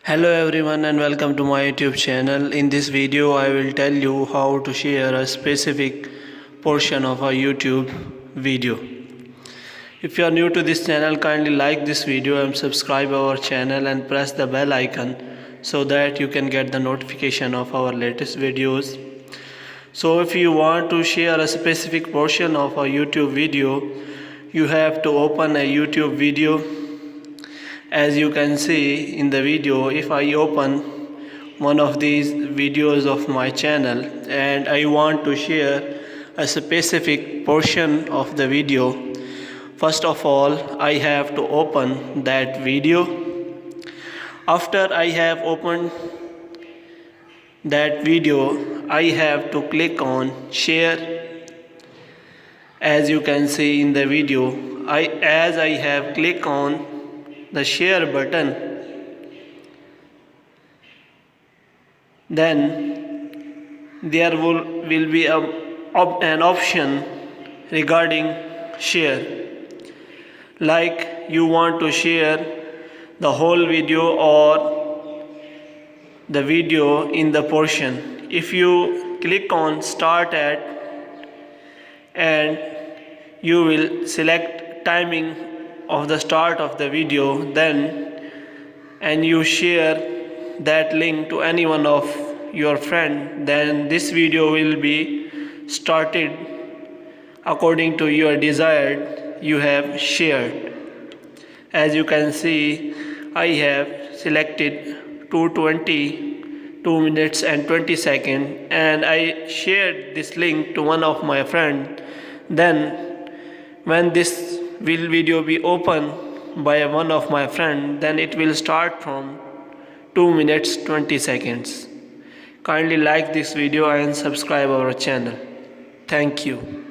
Hello everyone and welcome to my YouTube channel. In this video I will tell you how to share a specific portion of a YouTube video. If you are new to this channel, kindly like this video and subscribe our channel and press the bell icon so that you can get the notification of our latest videos. So if you want to share a specific portion of a YouTube video, you have to open a YouTube video. As you can see in the video, if I open one of these videos of my channel and I want to share a specific portion of the video, first of all I have to open that video. After I have opened that video, I have to click on share. As you can see in the video, as I have clicked on the share button, then there will be an option regarding share, like you want to share the whole video or the video in the portion. If you click on start at and you will select timing of the start of the video, and you share that link to any one of your friend, then this video will be started according to your desired you have shared. As you can see, I have selected 2 minutes and 20 seconds and I shared this link to one of my friend. Then when this video be open by one of my friend, then it will start from 2 minutes 20 seconds. Kindly like this video and subscribe our channel. Thank you.